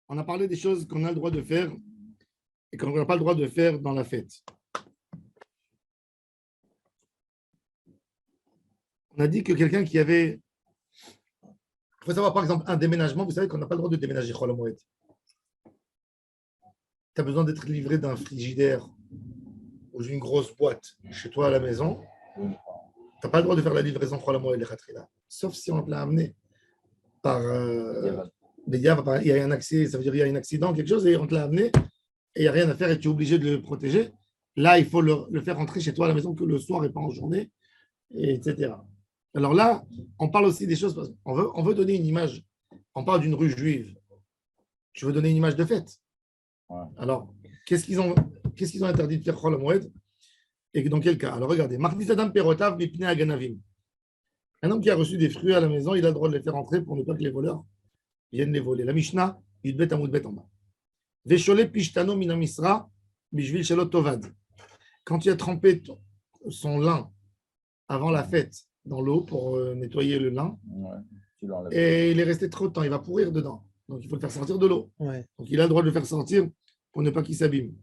On a parlé des choses qu'on a le droit de faire et qu'on n'a pas le droit de faire dans la fête. On a dit que quelqu'un qui avait... Il faut savoir, par exemple, un déménagement, vous savez qu'on n'a pas le droit de déménager Chol Hamoed. Tu as besoin d'être livré d'un frigidaire ou d'une grosse boîte chez toi à la maison. Tu n'as pas le droit de faire la livraison Chol Hamoed, sauf si on te l'a amené par... il y a un accès, ça veut dire qu'il y a un accident, quelque chose, et on te l'a amené, et il n'y a rien à faire, et tu es obligé de le protéger. Là, il faut le faire rentrer chez toi à la maison que le soir et pas en journée, etc. Alors là, on parle aussi des choses, on veut donner une image. On parle d'une rue juive. Tu veux donner une image de fête. Ouais. Alors, qu'est-ce qu'ils ont interdit de faire Chol Hamoed et dans quel cas? Alors regardez, Mardi Adam Perotav Mipnei Aganavim. Un homme qui a reçu des fruits à la maison, il a le droit de les faire entrer pour ne pas que les voleurs viennent les voler. La Mishnah, Yudbet Amoudbet en bas. Veshole Pishtano Minamisra Bishvil Shalot Tovad. Quand tu as trempé son lin avant la fête dans l'eau pour nettoyer le lin, et il est resté trop de temps, il va pourrir dedans. Donc il faut le faire sortir de l'eau. Ouais. Donc il a le droit de le faire sortir pour ne pas qu'il s'abîme.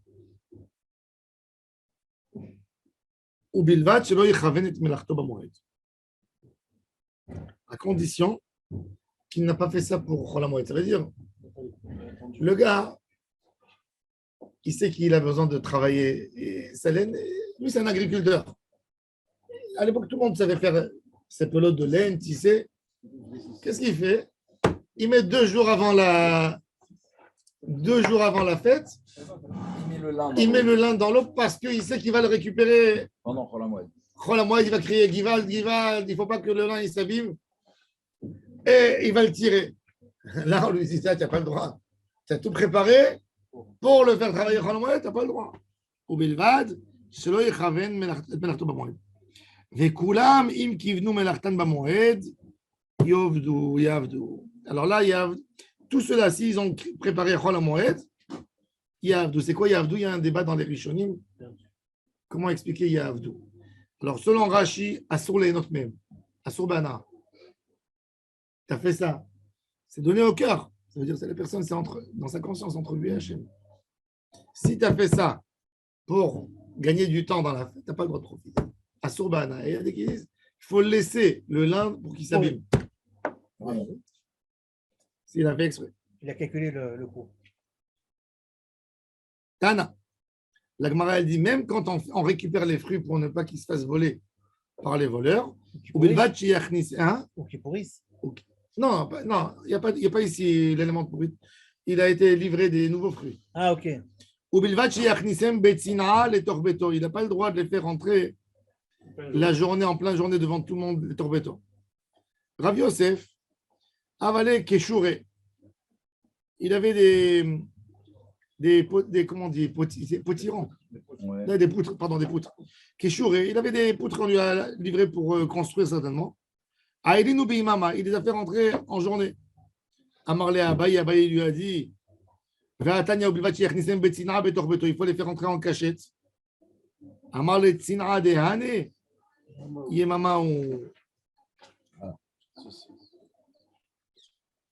À condition qu'il n'a pas fait ça pour Chol Hamoed. Ça veut dire, le gars, il sait qu'il a besoin de travailler. Et sa laine, lui, c'est un agriculteur. À l'époque, tout le monde savait faire ses pelotes de laine, tisser. Qu'est-ce qu'il fait? Il met 2 jours avant la fête. Il met le lin dans l'eau parce qu'il sait qu'il va le récupérer. Non, Chol Hamoed. Chol Hamoed, il va crier Givald, Givald. Il ne faut pas que le lin il s'abîme. Et il va le tirer. Là, on lui dit ça, tu n'as pas le droit. Tu as tout préparé pour le faire travailler Chol Hamoed, tu n'as pas le droit. Ou Bilvad, Shelo Yechaven Melachto B'Moed. Vekulam im kivnu melachtan b'Moed, Yavdu. Alors là, tous ceux-là, s'ils ont préparé Chol Hamoed, Yavdu. C'est quoi Yavdu? Il y a un débat dans les Rishonim. Comment expliquer Yavdu? Alors, selon Rashi, Asur Leinot Mem, Asur Bana. Tu as fait ça. C'est donné au cœur. Ça veut dire que la personne, c'est dans sa conscience entre lui et Hachem. Si tu as fait ça pour gagner du temps dans la fête, tu n'as pas le droit de profiter. Asur Bana. Et il y a des qui disent qu'il faut laisser le lin pour qu'il s'abîme. Oui. S'il a fait exprès. Il a calculé le coût. Tana. La Gemara, elle dit même quand on récupère les fruits pour ne pas qu'ils se fassent voler par les voleurs, ou qu'ils pourrissent. Non, il n'y a pas ici l'élément de pourri. Il a été livré des nouveaux fruits. Ah, ok. Il n'a pas le droit de les faire rentrer la journée, en pleine journée devant tout le monde, les torbeto. Rav Yosef avalé Keshouré. Il avait des comment on dit, potirons. Ouais. Des poutres, pardon, des poutres. Keshouré. Il avait des poutres qu'on lui a livrées pour construire certainement. Aïlinou Bimama, il les a fait rentrer en journée. Amarle Abaye, Abaye lui a dit il faut les faire rentrer en cachette. Amarle Tzina de Hane, Yemama ou.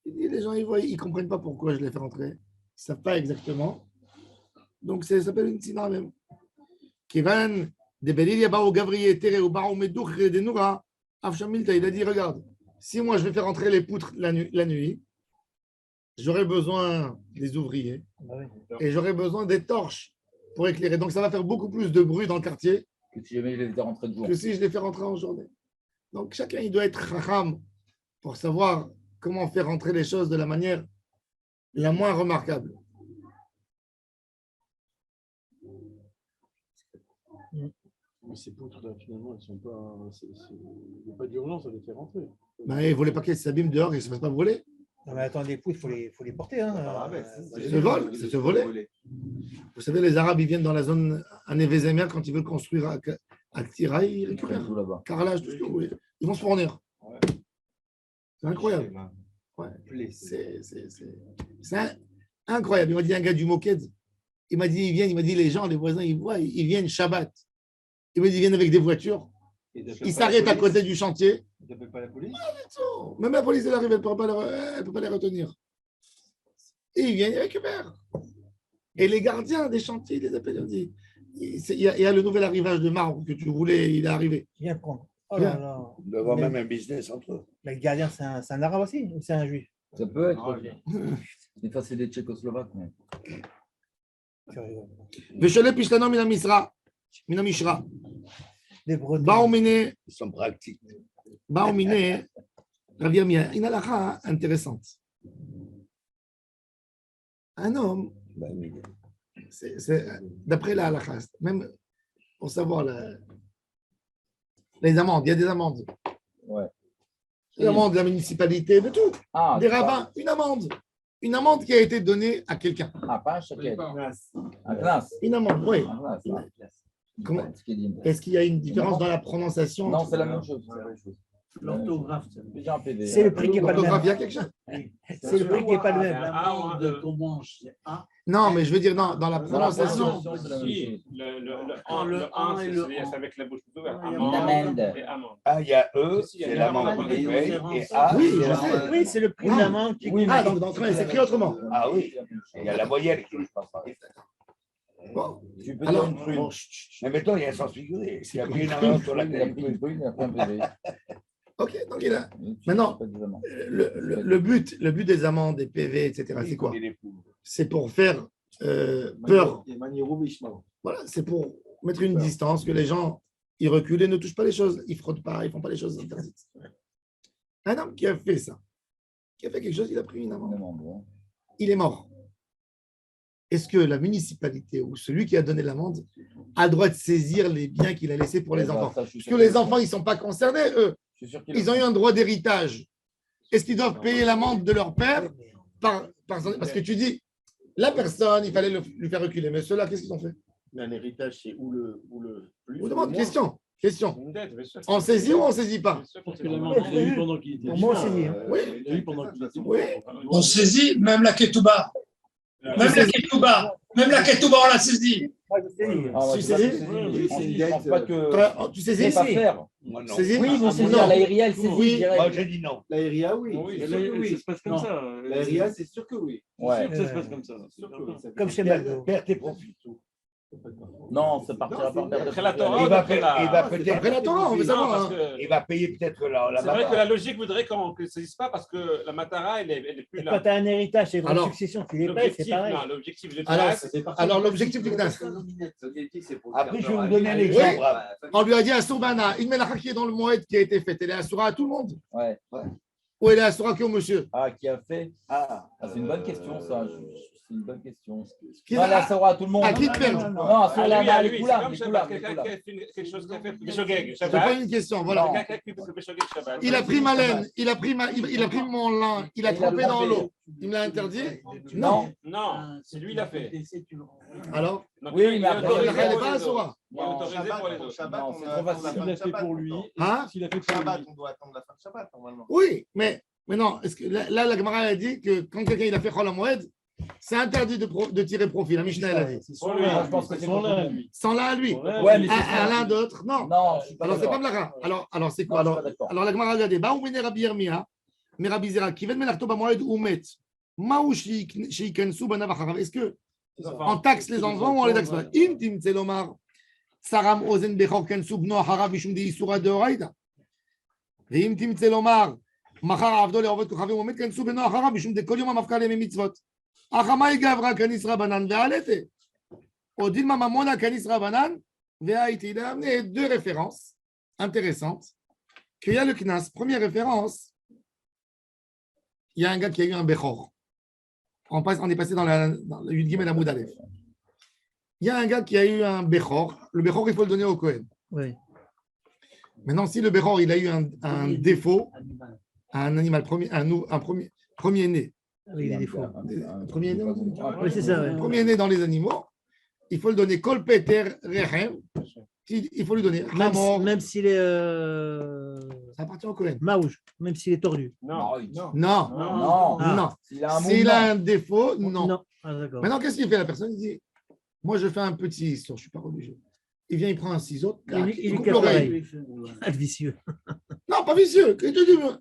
Les gens, ils ne comprennent pas pourquoi je les fais rentrer. Ils ne savent pas exactement. Donc, ça s'appelle une tzina même. Kivan, de Belilia Bao Gavriye Tere ou Bao Medouch de Noura, Afshamilta, il a dit regarde, si moi je vais faire rentrer les poutres la nuit, j'aurai besoin des ouvriers et j'aurai besoin des torches pour éclairer. Donc, ça va faire beaucoup plus de bruit dans le quartier que si jamais je les fais rentrer de jour. Que si je les fais rentrer en journée. Donc, chacun, il doit être chacham pour savoir comment faire rentrer les choses de la manière la moins remarquable. Mais ces poutres, là, finalement, elles sont pas. Il n'y a pas d'urgence à les faire rentrer. Ben, ils ne voulaient pas qu'elles s'abîment dehors et ne se fassent pas voler. Non, mais attends, les poutres, il faut les porter. Hein. C'est se voler. Vous savez, les Arabes, ils viennent dans la zone à Nevezemer quand ils veulent construire à Tira, ils récupèrent carrelage, tout ce que vous voulez. Ils vont se fournir. Ouais. C'est incroyable. Ouais. C'est incroyable. Il m'a dit un gars du Moked, il m'a dit les gens, les voisins, ils voient, ils viennent Shabbat. Il m'a dit ils viennent avec des voitures. Ils s'arrêtent à côté du chantier. Ils n'appellent pas la police? Même la police, elle arrive, elle ne peut pas les retenir. Et ils viennent, ils récupèrent. Et les gardiens des chantiers, ils les appellent, ils disent, il y a le nouvel arrivage de marbre que tu voulais, il est arrivé. Viens prendre. Oh là Viens. là. Il doit y avoir Mais- même un business entre eux. Mais le gardien, c'est un arabe aussi ou c'est un juif? Ça peut être. Ah, Des fois, c'est des Tchécoslovaques. Mais... Curieux. ושולט פשתנו מן המשרה, מן המשרה. Des Bretons. באו מיני, Ils sont pratiques. באו מיני, רבי ירמיה, une halakha intéressante. Un homme, d'après la halakha, même pour savoir les amendes, il y a des amendes. Ouais. Des amendes de la municipalité, de tout. Ah, Des c'est pas- rabbins, une amende. Une amende qui a été donnée à quelqu'un. Ah, pas un chèque. Un classe. Une amende, oui. Un classe. Comment- Ce qui est dit. Est-ce qu'il y a une différence dans la prononciation? Non, c'est la même chose. L'orthographe, Déjà un PV. C'est le prix qui n'est pas le L'orthographe, il y a même. quelque chose. C'est le prix qui n'est pas le même. de comment c'est A. Non, mais je veux dire, non, dans la prononciation. c'est la même Si, chose. le 1, c'est avec la bouche ouverte. Une Amande amende. et amande. A, il y a E, Si, il y a c'est une l'amende amende. qu'on paye, et Ah, A, oui, c'est je la- sais. Oui, c'est le prix de l'amende qui. Oui, Ah, donc c'est écrit autrement. Ah oui. Il y a la moyenne qui ne passe pas. Bon. Tu peux Alors, dire une prune. bon, Mais mettons, il y a un sens figuré. S'il y a pris une amende sur la Il a pris une prune, il a pris un PV. ok, donc il a. Tu Maintenant, fais des amendes. le but des amendes, des PV, etc., c'est quoi? C'est pour faire peur. Voilà, c'est pour mettre une distance, que les gens, ils reculent et ne touchent pas les choses. Ils ne frottent pas, ils ne font pas les choses interdites. Un homme qui a fait ça, qui a fait quelque chose, il a pris une Une amende. amende, ouais. Il est mort. Est-ce que la municipalité ou celui qui a donné l'amende a le droit de saisir les biens qu'il a laissés pour les Eh ben, enfants? ça, je suis Parce sûr que les qu'ils- enfants, ils ne sont pas concernés, eux. je suis sûr qu'ils Ils le ont eu font. un droit d'héritage. Est-ce qu'ils doivent payer l'amende de leur père parce que tu dis, la personne, il fallait lui faire reculer. Mais ceux-là, qu'est-ce qu'ils ont fait? Mais un héritage, c'est ou le plus. Je vous ou demande, le question. Une dette, bien sûr. On saisit ou on ne saisit pas? Bien sûr moins. Parce qu'on que sait l'amende, pas. il a eu pendant qu'il était Pour moi, vivant. c'est dit. Oui. Il a eu pendant qu'il était vivant. Oui. On saisit même la ketouba. Même la ketouba. Même la ketouba, on la saisit. Ah, ouais, Tu c'est pas saisis? que Oui, c'est c'est dit. une Je pense pas que. Tu C'est saisis? pas faire. Moi, non. Saisis? Oui, ils vont Ah, saisir. non. L'aérien, elle saisit Oui. direct. Moi, j'ai dit non. La RIA, oui. Oui, Et sûr là, que oui. ça se passe comme Non. ça. La RIA, c'est sûr que oui. Ouais. C'est sûr que ça se passe comme ça. Sûr que oui. Comme chez McDo. Perte et profit. Non, ça partira Non, par c'est- Après la Torah, Il va après la- peut-être. Après la Torah, on veut Non, savoir. parce hein. que Il va payer peut-être la c'est vrai baba. que la logique voudrait qu'on ne saisisse pas parce que la Matara, elle est plus Et quand là. tu as un héritage, c'est une Alors, succession, tu les payes, c'est pareil. Non, l'objectif de Alors, classe, Alors, l'objectif du Knas. Après, je vais vous donner un Oui. exemple. On lui a dit à Soubana, une mélacha qui est dans le Moed qui a été faite, elle est assurée à tout le monde. Ouais. Ou elle est assurée qu'au monsieur? Ah, qui a fait? Ah, Ah, c'est une bonne question, ça. C'est une bonne question. Qui- Non, là, ça aura à tout le monde. À qui te perd? Non, sur la à main, lui, les c'est couleurs, comme les Shabbat, couleurs, les quelqu'un couleurs. qui a fait quelque chose qui a fait Beshogeg, C'est pas Shabbat. une question, voilà. Quelqu'un qui a fait Beshogeg, Shabbat. Il a pris ma laine, il a pris mon lin, il a Il a trempé dans trempé. l'eau. Il me l'a interdit? Non. Non, c'est lui qui l'a fait. Alors? Donc, Oui, il est mais après, autorisé La lacha, elle est pour pas les assurée. autres. Il est autorisé pour les autres. Non, c'est trop S'il facile. l'a fait pour lui. Hein? S'il a fait pour Shabbat, lui. on doit attendre la fin de Shabbat, normalement. Oui, mais non, est-ce que là, la Gemara a dit que quand quelqu'un il a fait Chol HaMoed, c'est interdit de tirer profit. La Mishnah, elle a dit. C'est Pour son lui, là. je pense que c'est son pour là, lui. lui. Sans là à lui. Ouais, mais c'est À l'un d'autre, non. Non, je suis pas Alors, c'est pas d'accord. Mlacha. Alors c'est Non, quoi? je suis Alors, pas d'accord. alors la Gemara a dit, bah, ou Rabbi Yirmiyah, mais Rabbi Zera, qui vient de Melachto Bamoed ou Met, Maou Shikensu Banav Acharav. Est-ce que on taxe les enfants ou on les taxe pas? Im Timtze Lomar, Saram Ozen Bechor Kensu Bno Acharav Mishum Di Yisura Deoraita. ואם תמצא לומר, מחר עבדו לעובד כוכבים עומד כנסו בנו אחריו, משום דכל יום המפכ"ל ימי מצוות. החמאי גברא כניס רבנן והעלתה. או דילמה ממונה כניס רבנן, והייתי. Il a amené deux références intéressantes. Qu'il y a le Knas, première référence, il y a un gars qui a eu un Bechor. On est passé dans le Yud Gimel Amoud Aleph. Il y a un gars qui a eu un Bechor. Le Bechor, il faut le donner au Kohen. Oui. Maintenant, si le Bechor, il a eu un défaut, un animal premier né, Avec des défauts. premier né, Oui, c'est ça, ouais. premier né dans les animaux, il faut le donner Kol Peter Rechem, il faut lui donner Hamor. Même s'il est Ça appartient au Kohen. maouj, même s'il est tordu. Non. Non, Non. Ah. non. S'il a un S'il a mouvement. un défaut, non. Non. Ah, d'accord. Maintenant, qu'est-ce qu'il fait la personne? Il dit, moi, je fais un petit histoire, je ne suis pas religieux. il vient, il prend un ciseau, Il lui il coupe casse l'oreille. Ah, le vicieux. Non, pas vicieux. Qu'est-ce que tu dis, moi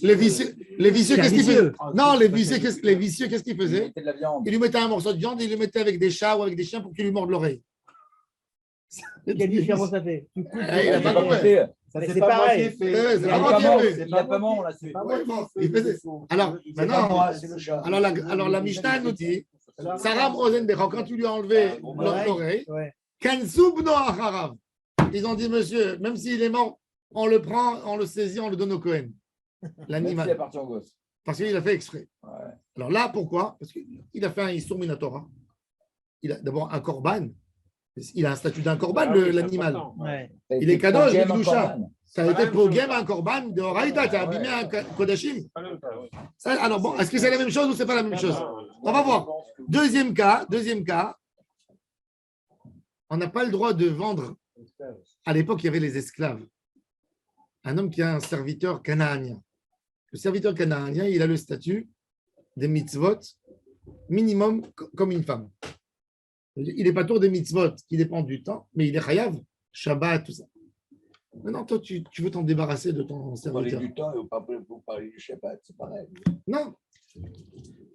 les vicieux, C'est un qu'est-ce qu'ils vicieux. faisaient? Non, les vicieux, qu'est-ce qu'ils Il faisaient? mettait de la viande. Il lui mettait un morceau de viande, il le mettait avec des chats ou avec des chiens pour qu'ils lui mordent l'oreille. Quelle différence ça fait? Tu coupes, Ah, il a pas tu- compris. Mais C'est c'est pas pareil. moitié fait. Ouais, c'est Il y pas a moi qui pas ai fait. Il a pas mort, là, c'est pas Ouais, bon, il faisait. Alors, C'est pas maintenant, moi, c'est le chat. alors la Mishnah elle nous dit, Sarah Rosenberg, quand tu lui as enlevé l'oreille, Ouais. Kansoub no acharav. Ils ont dit, monsieur, même s'il est mort, on le prend, on le saisit, on le donne au Cohen, Même s'il l'animal, appartient au gosse. parce qu'il a fait exprès. Ouais. Alors là, pourquoi? Parce qu'il a fait un Issour Minatora. Il a d'abord un korban. Il a un statut d'un korban, Ah oui, c'est l'animal. important. Ouais. Il est kadosh, il est Game Gdusha. encore, Ça a Pas été la même pogem chose. un korban de Horaïda, tu as abîmé un Kodashim. Pas le même cas, oui. Ça, alors bon, est-ce que c'est la même chose ou c'est pas la même chose? On va voir. Deuxième cas, on n'a pas le droit de vendre. À l'époque, il y avait les esclaves. Un homme qui a un serviteur canaanien. Le serviteur canaanien, il a le statut des mitzvot minimum comme une femme. Il n'est pas tour des mitzvot qui dépendent du temps, mais il est chayav, Shabbat, tout ça. Maintenant, toi, tu veux t'en débarrasser de ton Vous parlez serviteur. du temps et vous parlez du Shabbat, c'est pareil. Non.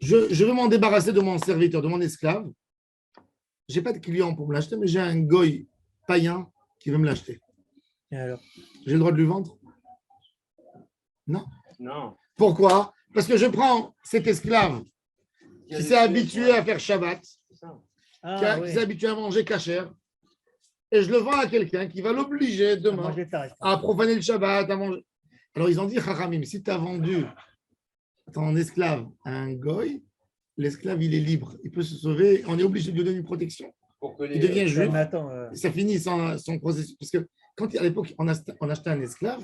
Je veux m'en débarrasser de mon serviteur, de mon esclave. Je n'ai pas de client pour me l'acheter, mais j'ai un goy païen qui veut me l'acheter. Et alors? J'ai le droit de lui vendre? Non. Non. Pourquoi? Parce que je prends cet esclave qui s'est habitué à faire Shabbat, Ah, qui oui. s'est habitué à manger kasher, et je le vends à quelqu'un qui va l'obliger demain Manger ta reste. à profaner le Shabbat, à manger. Alors ils ont dit, Chachamim, si tu as vendu ton esclave à un goy, l'esclave, il est libre. Il peut se sauver. On est obligé de lui donner une protection. Pour que Il devient juif. Mais attends, Ça finit son processus. Parce que quand à l'époque, on achetait un esclave,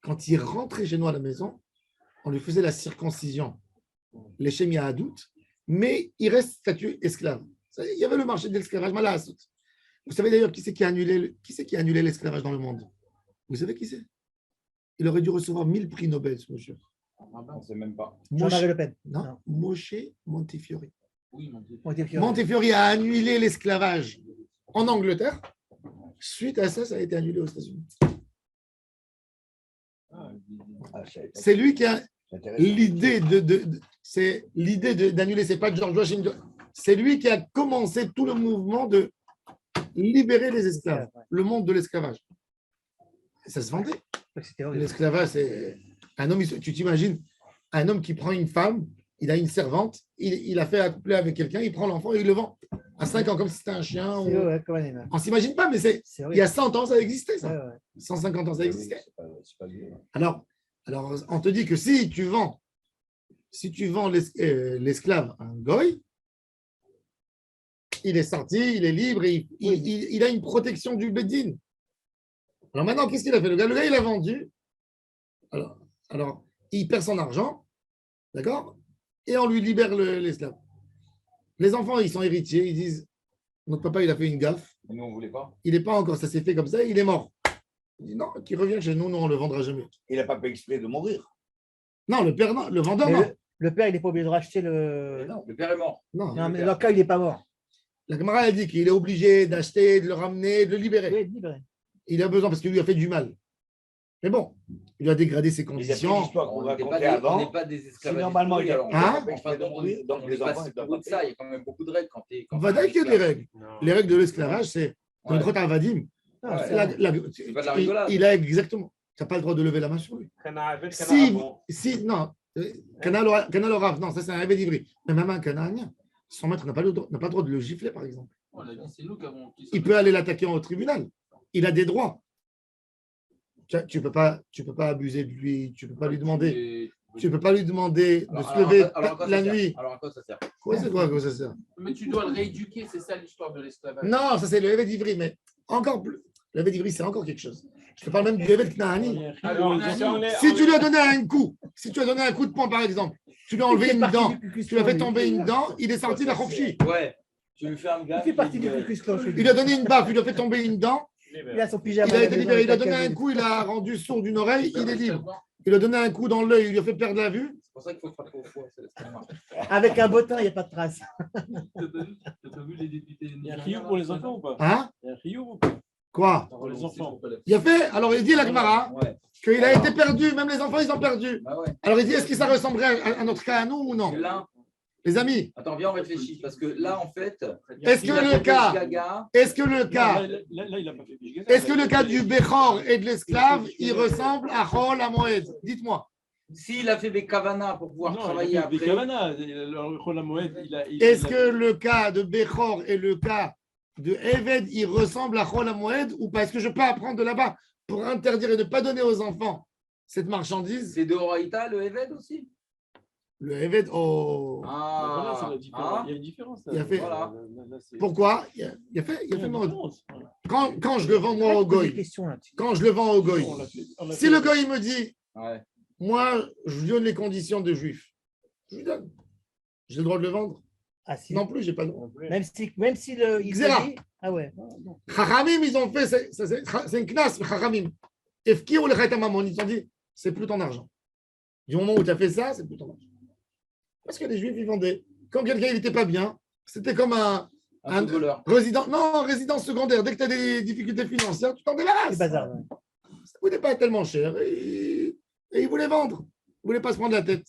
quand il rentrait chez nous à la maison, on lui faisait la circoncision, l'échem yahadout, mais il reste statut esclave. Il y avait le marché de l'esclavage, malasout. Vous savez d'ailleurs qui c'est qui a annulé l'esclavage dans le monde? Vous savez qui c'est? Il aurait dû recevoir 1000 prix Nobel, ce monsieur. On ne sait même pas. Jean-Marie Le Pen. Non, Moshe Montefiore. Oui, mon Dieu. Montefiore. Montefiore a annulé l'esclavage en Angleterre. Suite à ça, ça a été annulé aux États-Unis. Ah, je savais pas. C'est lui qui a C'est intéressant. l'idée d'annuler. C'est pas George Washington. C'est lui qui a commencé tout le mouvement de libérer les esclaves, le monde de l'esclavage. Ça se vendait. C'était horrible. L'esclavage, c'est un homme. Tu t'imagines un homme qui prend une femme, il a une servante, il a fait accoupler avec quelqu'un, il prend l'enfant et il le vend à 5 ans comme si c'était un chien. C'est ouais, comme un animal. On ne s'imagine pas, mais C'est il y horrible. a 100 ans, ça existait, ça. Ouais, ouais. 150 ans, ça existait. C'est pas bien. Alors, on te dit que si tu vends l'esclave à un goy, il est sorti, il est libre, et il a une protection du Bedin. Alors maintenant, qu'est-ce qu'il a fait? Le gars, il a vendu. Alors, il perd son argent, d'accord? Et on lui libère l'esclave. Les enfants, ils sont héritiers, ils disent, notre papa, il a fait une gaffe, Et nous, on ne voulait pas. il n'est pas encore, ça s'est fait comme ça, il est mort. Il dit, non, qu'il revient chez nous, on ne le vendra jamais. Il n'a pas fait exprès de mourir. Non, le père, non, le vendeur, Mais non. le père, il n'est pas obligé de racheter le. Non. Le père est mort. Non. Non, mais dans le cas, il n'est pas mort. La camarade a dit qu'il est obligé d'acheter, de le ramener, de le libérer. Oui, libéré. Il a besoin parce qu'il lui a fait du mal. Mais bon, il a dégradé ses Il y a plus conditions. d'histoire qu'on On n'est racontait pas avant. des Si esclaves. normalement, il y a Hein Enfin, de mourir, donc on les n'est pas enfants, ils doivent de ça. Il y a quand même beaucoup de règles quand tu es. On va dire qu'il y a des règles. Non. Les règles de l'esclavage, c'est Ouais. une à Vadim. Ah, Ouais. c'est vrai. C'est pas de la rigolade. Il a exactement. Tu n'as pas le droit de lever la main sur lui. Canard Si, non, Canal Orav, non, ça c'est un rêve d'ivry. Mais même un Canaanien, son maître n'a pas le droit de le gifler, par exemple. On l'a dit, c'est nous qui avons. Il peut aller l'attaquer au tribunal. Il a des droits. Tu ne peux pas abuser de lui, tu ne peux pas lui demander. Tu peux pas lui demander de se lever la nuit. Alors à quoi ça sert? Quoi, c'est quoi, à quoi ça sert? Mais tu dois le rééduquer, c'est ça l'histoire de l'esclavage. Non, ça c'est le Hévet d'Ivry, mais encore plus. Le Hévet d'Ivry, c'est encore quelque chose. Je te parle même du Hévet de Knaani. Alors, Si tu lui as donné un coup, si tu as donné un coup de poing par exemple, tu lui as enlevé une dent, tu lui as fait tomber une dent, il est sorti de la Khofchi. Ouais. Tu lui fais un gars. Il fait partie du Ku Klux Klan. Il lui a donné une baffe, il lui a fait tomber une dent, Il a son pyjama. il a à la été maison, libéré, il a avec donné la un coup, il a rendu sourd d'une oreille, il est libre. Il a donné un coup dans l'œil, il lui a fait perdre la vue, C'est pour ça qu'il faut frapper au foie. C'est ce qui marche. Avec un bottin, il n'y a pas de trace. T'as pas vu les députés Il y a un Rio pour les enfants ou pas? Hein? Il y a un Rio ou pas? Quoi? Pour les enfants. Il a fait, alors il dit la Gemara Ouais. qu'il a été perdu, même les enfants ils ont perdu. Bah ouais. Alors il dit est-ce que ça ressemblerait à notre cas à nous ou non? Là, Les amis, attends, viens, on réfléchit. Parce que là, en fait, est-ce il que a le fait cas, Gaga. est-ce que le Non, cas, là, il a pas fait Bish est-ce que le cas du Bechor et de l'esclave, il ressemble à Chol à Moed? Dites-moi. S'il a fait des Kavana pour pouvoir Non, travailler il a fait après. Kavana. Le Chol HaMoed, Est-ce que le cas de Bechor et le cas de Eved, il ressemble à Chol à Moed ou pas? Est-ce que je peux apprendre de là-bas pour interdire et ne pas donner aux enfants cette marchandise? C'est de Horaïta, le Eved aussi. Le Eved, oh. Voilà, c'est Ah, la différence. Il y a une différence. Là. Il a fait- Voilà. Là, c'est- Pourquoi? Il a fait Il y a une Moed. différence. Voilà. Quand je le vends moi au Des Goy, questions là-dessus. quand je le vends au Goy, On l'a fait- on l'a si fait- le Goy me dit, ouais. moi, je lui donne les conditions de juif, je lui donne. J'ai le droit de le vendre? Ah, si. Non plus, j'ai pas le droit. Même si il Xéra. dit- Ah ouais. Chachamim, ils ont fait, c'est une knas, Chachamim. Efki ou le Chet Mamon, ils ont dit, c'est plus ton argent. Du moment où tu as fait ça, c'est plus ton argent. Parce que les juifs, ils vendaient. Quand quelqu'un n'était pas bien, c'était comme un footballeur. résident, non, résident secondaire. Dès que tu as des difficultés financières, tu t'en C'est débarrasses. bazar. ouais. Ça ne coûtait pas tellement cher. Et ils voulaient vendre. Ils ne voulaient pas se prendre la tête.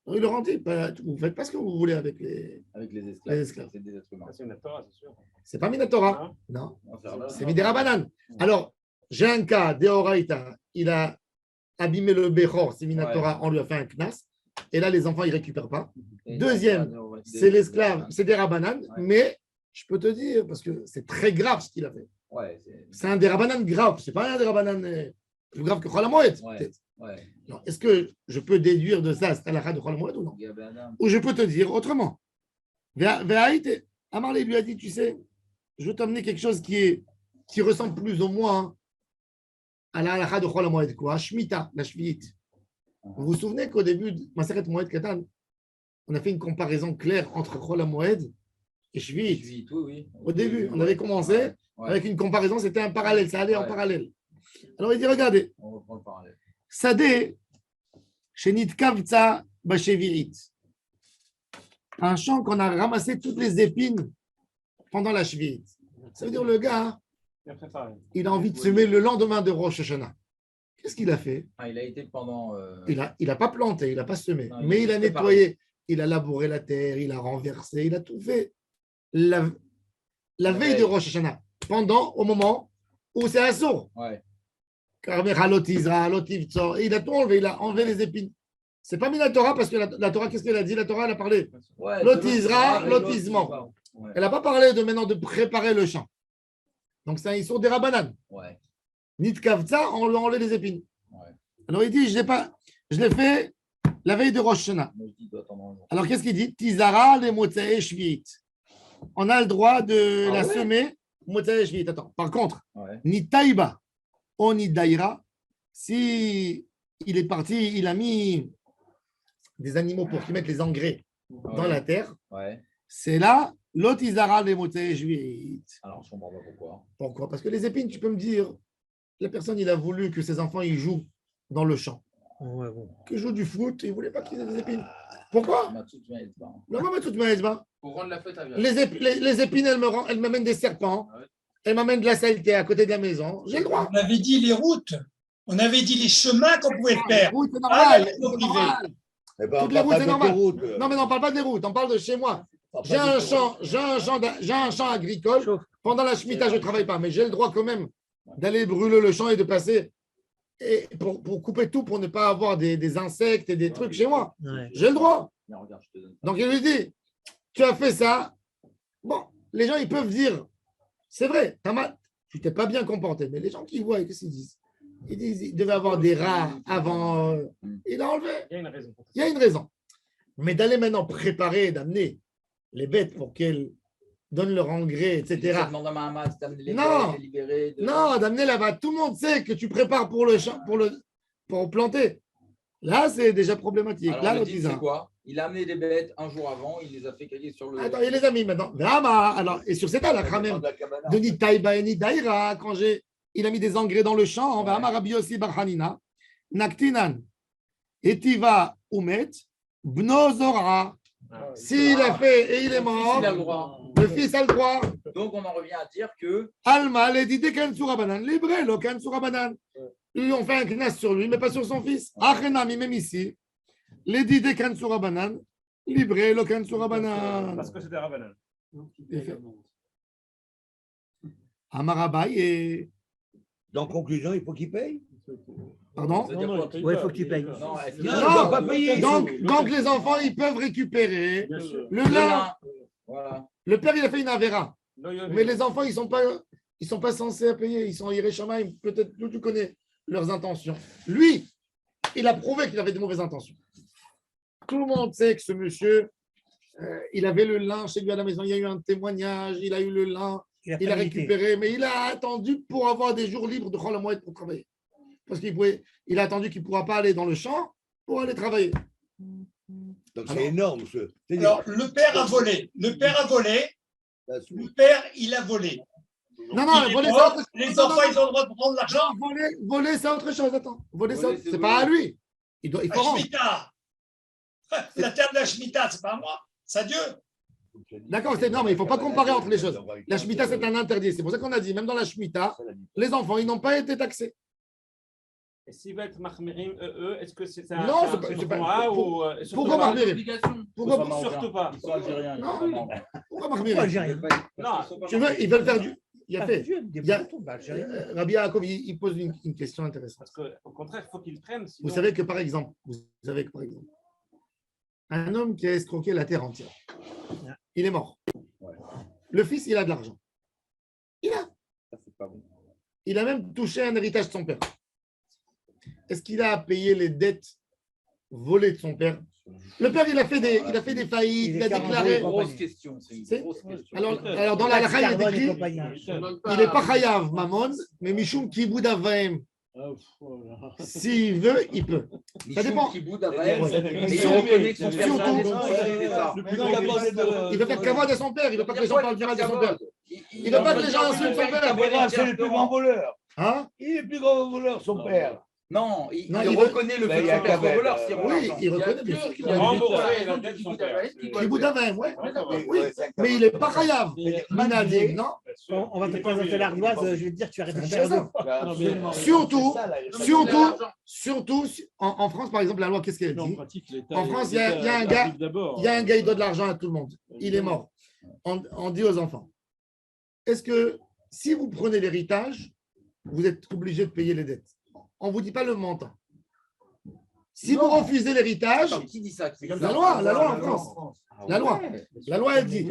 Alors, ils leur ont dit, vous ne faites pas ce que vous voulez avec les Les esclaves. esclaves. C'est des êtres humains. C'est une Torah, c'est sûr. C'est pas Minatora. Hein? Non, On va faire là. c'est Midera Alors, j'ai un cas, Deoraita, il a abîmé le Bechor, c'est Minatora, on lui a fait un knas. Et là, les enfants, ils ne récupèrent pas. Et Deuxième, des- c'est l'esclave, c'est des Rabanan. Ouais. Mais je peux te dire, parce que c'est très grave ce qu'il a fait. Ouais, C'est un des Rabanan grave. C'est pas un des Rabanan plus grave que Cholamoed. Ouais. ouais. Est-ce que je peux déduire de ça, c'est la de Cholamoed ou non? Gabana. Ou je peux te dire autrement. Ve'aït, Amarlé lui a dit, tu sais, je vais t'amener quelque chose qui ressemble plus ou moins à la halakha de Chol HaMoed, quoi, Shemitah, la Shvi'it. Vous vous souvenez qu'au début de Maseret Moed Katan, on a fait une comparaison claire entre Chol HaMoed et Shvi'it. Oui, oui. Au début, on avait commencé Ouais. avec une comparaison, c'était un parallèle, ça allait en Ouais. parallèle. Alors il dit, regardez, On reprend le parallèle. Sadeh, Shenit Kavtza Bashevi'it. Un champ qu'on a ramassé toutes les épines pendant la Shvi'it. Ça veut dire le gars, Bien préparé. il a envie de semer le lendemain de Rosh Hashanah. Qu'est-ce qu'il a fait? Ah, il a été pendant. Il a pas planté, il n'a pas semé, Non, mais il a a nettoyé, il a labouré la terre, il a renversé, il a tout fait. La veille de Rosh Hashanah, au moment où c'est assourd. Ouais. Il a tout enlevé, il a enlevé les épines. C'est pas mis la Torah parce que la Torah, qu'est-ce qu'elle a dit? La Torah, elle a parlé. Ouais, Lotisera, c'est lotisement. Ouais. Elle n'a pas parlé de maintenant de préparer le champ. Donc c'est un issur des rabananes. Ouais. Ni de kavtza, on lui a enlevé les épines. Ouais. Alors il dit, je l'ai fait la veille de Rosh Hashanah. Moi, je dis, doit attendre un jour. Alors qu'est-ce qu'il dit? Tizara les motzae shvi'it. On a le droit de Ah la ouais? semer motzae shvi'it. Attends, par contre, Ouais. ni taïba, on ni daïra, si il est parti, il a mis des animaux pour qu'ils mettent les engrais dans la terre, Ouais. c'est là, l'otizara les motzae shvi'it. Alors, je comprends pas pourquoi. Pourquoi? Parce que les épines, tu peux me dire, la personne, il a voulu que ses enfants ils jouent dans le champ, Ouais, bon. qu'ils jouent du foot, il ne voulait pas qu'ils aient des épines. Pourquoi? Mathieu, tu viens de pas. Non, non, mais tout de même, Pour rendre la fête à les épines, elles m'amènent des serpents, Ah ouais. elles m'amènent de la saleté à côté de la maison. J'ai le droit. On avait dit les routes, on avait dit les chemins qu'on pouvait faire. Oui, c'est Ah, normal. la c'est maison privée. normal. Eh ben, Toutes on les parle routes, pas c'est de normal. l'autoroute. Non, mais on ne parle pas des routes, on parle de chez moi. On parle J'ai pas un d'autoroute. champ agricole. Chauffe. Pendant la Shemitah, je ne travaille pas, mais j'ai le droit quand même d'aller brûler le champ et de passer et pour couper tout, pour ne pas avoir des insectes et des trucs chez moi. Ouais. J'ai le droit. Mais regarde, je te donne. Donc il lui dit, tu as fait ça. Bon, les gens, ils peuvent dire, c'est vrai, tu t'es pas bien comporté. Mais les gens qui voient, qu'est-ce qu'ils disent? Ils disent, il devait avoir des rats avant. Il a enlevé. Il y a une raison pour ça. Il y a une raison. Mais d'aller maintenant préparer, d'amener les bêtes pour qu'elles donnent leur engrais, etc. Ça demande à Mahamat d'amener les Non. bêtes, les libérer. Non, d'amener là-bas. Tout le monde sait que tu prépares pour le champ, pour planter. Là, c'est déjà problématique. Alors, Là, le l'autre, dit, ils c'est ont- quoi? Il a amené des bêtes un jour avant, il les a fait cailler sur le. Attends, il les a mis maintenant. Alors, et sur cette là, quand même, de ni taïba et ni daïra, il a mis des engrais dans le champ, on va Rabbi Yossi bar Hanina, Naktinan. Etiva Umet, Bno Zora. S'il a fait et il est mort, Il a le droit. le fils a le droit. Donc, on en revient à dire que Alma, les dit Kansura Banan, libre, le Kansura Banan. On fait un knas sur lui, mais pas sur son fils. Achenami, même ici. Les dit Kansura Banan, libre, le Kansura Banan. Parce que c'était Ravanan. Amarabaï et. Donc, conclusion, il faut qu'il paye. Pardon? c'est-à-dire Non, quoi il paye Ouais, il pas. faut que tu payes. Non, est-ce que- Non, Non, il doit pas payer. Donc, les enfants, ils peuvent récupérer Bien sûr. le Le lin. lin. Voilà. Le père, il a fait une avéra. Non, il y a- Mais les enfants, ils sont pas censés à payer. Ils sont Yereshamaim. Peut-être que tu connais leurs intentions. Lui, il a prouvé qu'il avait de mauvaises intentions. Tout le monde sait que ce monsieur, il avait le lin chez lui à la maison. Il y a eu un témoignage. Il a eu le lin. Il a pas milité. récupéré. Mais il a attendu pour avoir des jours libres de Chol Hamoed pour travailler. Parce il a attendu qu'il ne pourra pas aller dans le champ pour aller travailler. Donc, c'est énorme, ce. Alors, le père a volé. Le père, il a volé. Non, non, Il est voler, mort, c'est autre les chose. enfants, ils ont le droit de prendre l'argent. Voler, c'est autre chose. Attends. Voler, Voler, c'est c'est pas à voler. lui. Il faut La rendre. Shemitah. La terre de la Shemitah, c'est pas à moi, c'est à Dieu. D'accord, non, mais il ne faut pas comparer entre les choses. La Shemitah, c'est un interdit. C'est pour ça qu'on a dit, même dans la Shemitah, les enfants, ils n'ont pas été taxés. Et s'il va être Mahmirim, est-ce que c'est Non, un c'est pas- Torah pour- ou surtout pourquoi pas Mahmirim? Obligation. Pourquoi, Surtout pas. Ils sont algériens. Non. ils sont marrants. pourquoi Pourquoi Mahmirim? Algérien? Non, Tu veux, ils veulent faire du. Il a fait. Il y a- Algérien. Rabbi Yaakov, il pose une question intéressante. parce qu'au contraire, il faut qu'ils prennent. Vous savez que, par exemple, un homme qui a escroqué la terre entière, il est mort. Le fils, il a de l'argent. Il a même touché un héritage de son père. Est-ce qu'il a payé les dettes volées de son père? Le père, il a fait des faillites, il a C'est une déclaré. grosse question. C'est une C'est- grosse question. Alors dans la halakha, il est écrit, il n'est pas chayav mamon, mais mishum kibud avaim. Ah, voilà. S'il veut, il peut. Ça dépend. Qui bout d'avant, Ouais. et il reconnaît que son père Surtout- c'est ça. Il veut faire kavod à son père, il ne veut pas que les gens parlent du mal de son père. Il ne veut pas que les gens insultent son père. C'est le plus grand voleur. Hein? Il est le plus grand voleur, son père. Non, il Non, il veut- reconnaît le Ben, fait il y que a son père soit Kabel, voleur. s'il rend Oui, l'argent. il reconnaît bien sûr qu'il a rembourser la dette de son père. kibud avaim, ouais. Oui, Oui, mais il n'est pas chayav. Mais- Minadim, non? On va te présenter l'ardoise, je vais te dire, tu arrêtes de C'est faire intéressant. deux. Surtout, Surtout. surtout, en France, par exemple, la loi, qu'est-ce qu'elle Mais en dit? pratique, l'État. En France, il y a un gars- d'abord. Il y a un gars, il donne de l'argent à tout le monde. Il est mort. On dit aux enfants, est-ce que si vous prenez l'héritage, vous êtes obligé de payer les dettes? On ne vous dit pas le montant. Si vous refusez l'héritage, Attends, qui dit ça? Qui dit la ça loi en France. La loi, elle dit,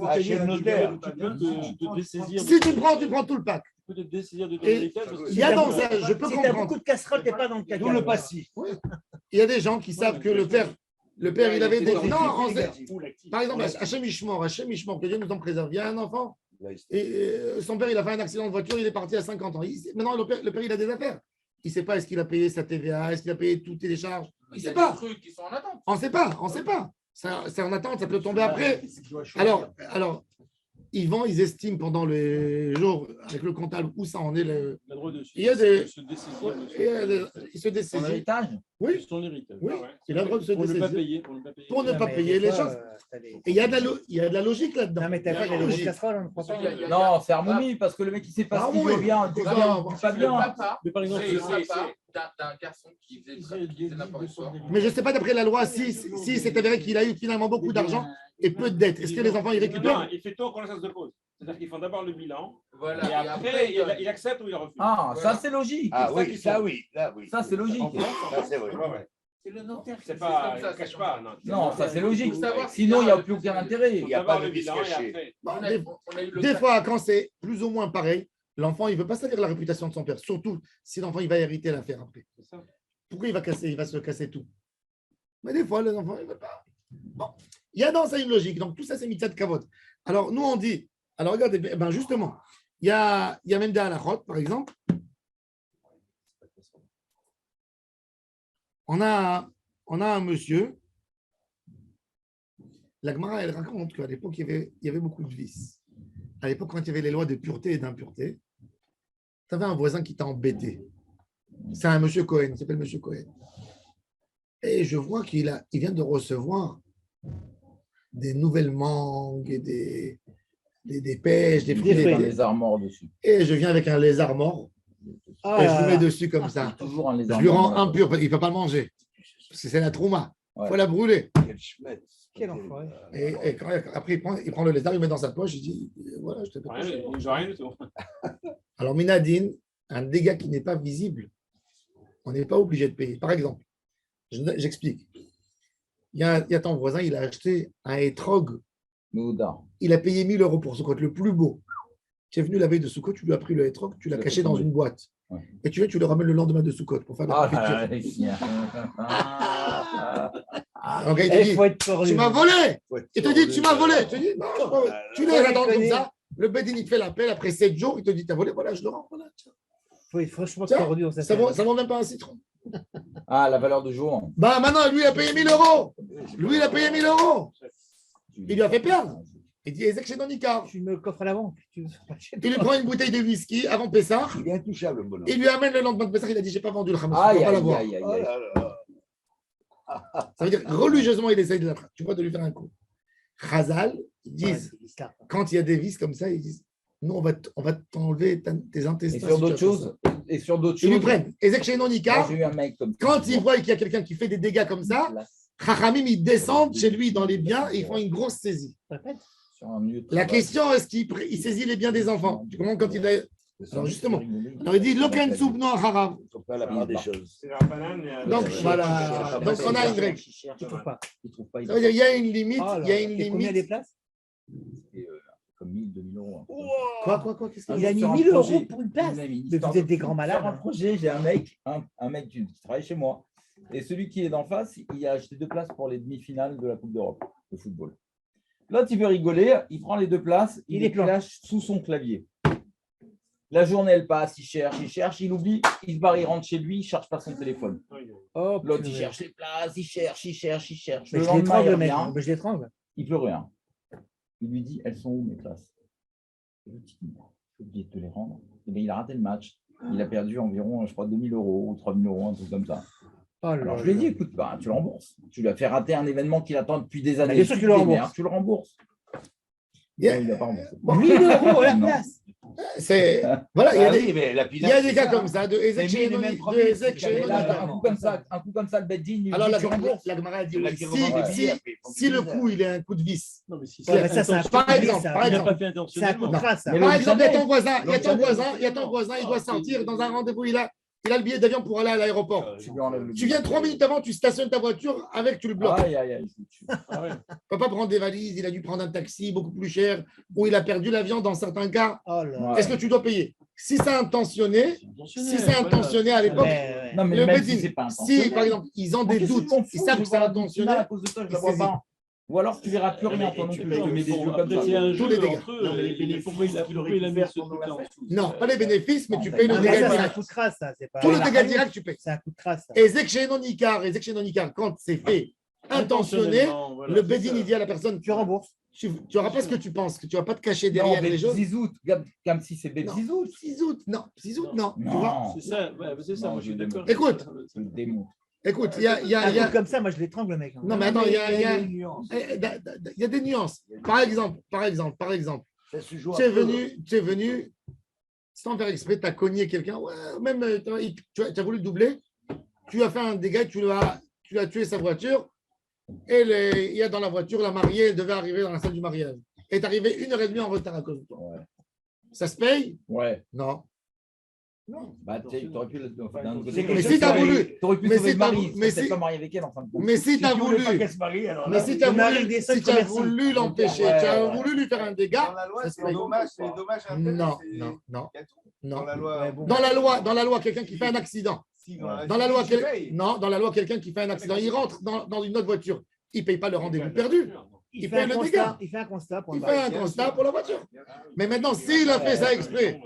Ah, chez le notaire. Tu peux te dessaisir. si tu prends tout le pack. Tu peux te dessaisir de ton Et héritage. parce que il y a dans ça, je peux Si t'as comprendre. beaucoup de casseroles, t'es pas dans le caca. D'où le passif. Il y a des gens qui savent que le père, il avait des. Non, Ou l'actif. par exemple, Hachem Ishmor, que Dieu nous en préserve. Il y a un enfant, et son père, il a fait un accident de voiture, il est parti à 50 ans. Maintenant, le père, il a des affaires. Il ne sait pas est-ce qu'il a payé sa TVA, est-ce qu'il a payé toutes les charges. Il Il ne y a sait pas. des trucs qui sont en attente. On ne sait pas. C'est en attente, ça peut tomber après. Alors, ils estiment pendant les jours, avec le comptable, où ça en est. Il a le droit de Il y a des- se dessaisir Il se Son dessaisit. héritage? Oui, son héritage. oui, Ah ouais. il a le droit de se Pour ne pas dessaisir. payer. Pour ne pas payer. Pour ne Non, pas mais payer des les fois, choses. t'as des- Et il y a de la logique là-dedans. Non, mais t'as Il y a pas de la des grosses logique. casseroles, on ne croit pas. Non, c'est harmonie, parce que le mec, il sait pas Ah ce qu'il oui. veut bien, du Non, bien, non, pas Le bien. papa, Mais par exemple, c'est le c'est- papa d'un garçon qui faisait n'importe quoi. Mais je ne sais pas d'après la loi si c'est avéré qu'il a eu finalement beaucoup d'argent et peu de dettes. Est-ce que les enfants ils récupèrent? Non, il fait tout en connaissance de cause. C'est-à-dire qu'ils font d'abord le bilan, Voilà. et après, il accepte ou il refuse. Ah, Voilà. ça, c'est logique. Ah C'est ça oui, qu'il ça faut. oui. Là, oui. Ça, c'est logique. Ça, c'est vrai. Ouais, ouais. C'est le notaire qui C'est fait pas, comme ça, il ne cache c'est pas. comme Non, ça, c'est logique. Faut savoir si Sinon, il n'y a le- plus aucun intérêt. Il n'y a D'abord pas de le vice bilan, et caché. après. Bon, On a eu le des cas. fois, quand c'est plus ou moins pareil, l'enfant il ne veut pas salir la réputation de son père. Surtout si l'enfant il va hériter l'affaire après. C'est ça. Pourquoi il va se casser tout? Mais des fois, les enfants ils ne veulent pas. Bon, il y a dans ça une logique. Donc tout ça, c'est mitzat kavod. Alors nous, on dit. Alors regardez, ben justement, il y a même des halachot, par exemple. On a un monsieur. La Gemara, elle raconte qu'à l'époque, il y avait beaucoup de vices. À l'époque, quand il y avait les lois de pureté et d'impureté, tu avais un voisin qui t'a embêté. C'est un monsieur Cohen, il s'appelle monsieur Cohen. Et je vois il vient de recevoir des nouvelles mangues et des pêches, des fruits. Il y a un lézard mort dessus. Et je viens avec un lézard mort Ah, et je le mets dessus comme ça. Toujours un Je lézard lui mort. rends impur, il ne peut pas le manger. Parce que c'est la trouma. Il Ouais. faut la brûler. Quel schmetz. Quel enfoiré. Et après, il prend le lézard, il le met dans sa poche, il dit voilà, je te fais Rien, j'ai rien du tout. Alors, Minadine, un dégât qui n'est pas visible, on n'est pas obligé de payer. Par exemple, j'explique. Il y a ton voisin, il a acheté un étrog, Mouda. il a payé 1 000 € pour Soukot, le plus beau. Tu es venu la veille de Soukot, tu lui as pris le étrog, tu l'as Tu l'as caché fait dans tomber. une boîte. Ouais. Et tu le ramènes le lendemain de Soukot pour faire la Ah, confiture. là, les chiens. Donc, il Il te dit faut être tordu. tu m'as volé. Ouais, Il te dit tu m'as volé. Tu dis non, tu Ouais, laisses attendre il comme connaît. ça. Le Bédine, il te fait l'appel après 7 jours, il te dit t'as volé, voilà, je le rends. Voilà, tiens. Faut être franchement Tiens, tordu dans sa Ça tête. vaut même pas un citron. Ah, la valeur de jour. Bah maintenant, lui, il a payé 1 000 €. Lui, il a payé 1 000 €. Il lui a fait perdre. Il dit Ezek chez Donikar. Tu me le coffres à la banque. Il lui prend une bouteille de whisky avant Pessah. Il est intouchable, le bonhomme. Il lui amène le lendemain de Pessah. Il a dit j'ai pas vendu le Hamas. Aïe, Tu peux pas aïe, l'avoir. aïe, aïe, Oh aïe. là là. Ça veut dire religieusement, il essaye de l'attraper. Tu vois, de lui faire un coup. Chazal, ils disent quand il y a des vices comme ça, ils disent nous, on va t'enlever tes Et intestins. sur si d'autres tu as fait choses, ça. et sur d'autres Ils lui choses. prennent. Ezek chez Moi, Donikar. j'ai eu un mec comme ça. Quand ils voient qu'il y a quelqu'un qui fait des dégâts comme ça, Chachamim, ils descendent chez lui dans les biens et ils font une grosse saisie. Sur un lieu de La travail. question, est-ce qu'il saisit les biens des enfants? Tu comprends quand il a. Alors justement, alors il dit Loken Soubno Harav. Il ne faut pas la part des choses. C'est la banane, mais, Donc euh, voilà. Donc on a une règle. Tu trouves pas. Il trouve pas. Ça veut dire il y a une limite. Oh là Il y a là. une Et combien les limite. places Comme 1000, 2000 euros. Quoi qu'est-ce Il a mis Sur un 1 000 projet. € pour une place. Il a mis une Mais histoire vous êtes de des fou. grands malades. Sur un projet, j'ai un mec qui travaille chez moi. Et celui qui est d'en face, il a acheté 2 places pour les demi-finales de la Coupe d'Europe de football. L'autre, il veut rigoler, il prend les 2 places, il les lâche sous son clavier. La journée, elle passe, il cherche, il oublie, il se barre, il rentre chez lui, il ne cherche pas son téléphone. Oh, L'autre, il purée. cherche les places, il cherche. Mais Le je lendemain, il l'étrangle, mec. revient, Mais je l'étrangle. il pleut rien. Il lui dit, elles sont où mes places? L'autre, il dit, j'ai oublié de te les rendre. Et bien, il a raté le match. Il a perdu environ, je crois, 2 000 € ou 3 000 €, un truc comme ça. Oh là Alors là. je lui ai dit, écoute, bah, tu le rembourses. Tu lui as fait rater un événement qu'il attend depuis des années. bien sûr que tu le te rembourses. démerdes, Tu le rembourses. Yeah. Non, il n'a pas remboursé. 1 000 € la Non. place. C'est voilà, il y a Ah des. oui, mais la Il y a des cas c'est ça. comme ça, de Ezek chez Mais là, un coup comme ça, le Beddin, il lui Alors dit, la tu rembourses. Gemara a dit C'est là oui, qu'il revend des billets, après, il faut si le qu'il coup il est un coup de vis. Non, mais si Ouais, mais ça, c'est un intention- coup de Par vis, exemple, ça. par il n'a exemple. pas fait C'est un coup intentionnellement. de crasse, ça. Mais Par le exemple, il y a Chanel. ton voisin, il Le y a ton voisin, il doit sortir dans un rendez-vous, il a le billet d'avion pour aller à l'aéroport. Tu lui enlèves le Tu viens 3 minutes avant, tu stationnes ta voiture avec, tu le bloques. Aïe, aïe, aïe. je le tue. Ah ouais. Il ne peut pas prendre des valises, il a dû prendre un taxi beaucoup plus cher, ou il a perdu l'avion dans certains cas. Oh là là. Ouais. Est-ce que tu dois payer? Si c'est intentionné, si c'est intentionné à l'époque, Ouais. Non, mais le même Beddin, si c'est pas si intentionnel. par exemple ils ont Moi, des qu'est-ce doutes, qu'ils m'en ils foutent, savent je que c'est vois la demi-finale intentionnel, à cause de toi, je ils la vois saisissent. pas. Ou alors tu verras plus rien, toi non plus. Je te mets des yeux comme Après, ça. c'est un Tous jeu les dégâts. entre eux. Mais pourquoi il a mis ce truc-là en dessous? Non, pas les bénéfices, mais tu Non, payes le Non, mais mais dégât ça, c'est un direct. coup de crasse, ça. C'est pas. Tout le la dégât règle. direct, tu payes. C'est un coup de crasse, ça. Et Ezek chez non Icar, quand c'est fait intentionné, Voilà, le c'est Bédine ça. il dit à la personne Tu rembourses. tu n'auras pas ce que tu penses, que tu ne vas pas te cacher Non, derrière les choses. Zizout, comme si c'est Non. Zizout. 6 août, non. 6 août, non. Tu vois Non, C'est ça, ouais, c'est ça, Non, moi je suis je d'accord. Écoute. c'est le démon. Écoute, il y a, Un coup comme ça, moi, je l'étrangle, le mec. non, mais attends, il y a des nuances. des nuances. Par exemple, Ça se joue tu à es peu. venu, sans faire exprès, tu as cogné quelqu'un, ouais, même tu as voulu le doubler, tu as fait un dégât, tu as tué sa voiture, et il y a dans la voiture, la mariée, elle devait arriver dans la salle du mariage. Elle est arrivée 1h30 en retard à cause de toi. Ouais. Ça se paye? Ouais. Non. Bah, tu aurais pu le. Enfin, d'un autre Mais côté, si t'as voulu- T'aurais pu mais sauver si le t'as mari. voulu- mais Tu si- pas marié avec elle en fin de compte. Mais si tu as Tu voulais voulu, pas qu'elle se marie, alors mais là, si tu as le mari voulu, descend, si il tu as remercie. voulu l'empêcher, Ouais, tu as ouais. voulu lui faire un dégât, Dans la loi, ça se c'est paye. dommage, c'est dommage. Non. Dans la loi, Ouais, bon. Dans la loi, quelqu'un qui fait un accident. Dans la loi, tu payes. quelqu'un qui fait un accident, il rentre dans une autre voiture, il ne paye pas le rendez-vous perdu. Il fait le dégât. Il fait un constat pour Il un fait mari. un constat pour la voiture. Mais maintenant, s'il a fait ça exprès,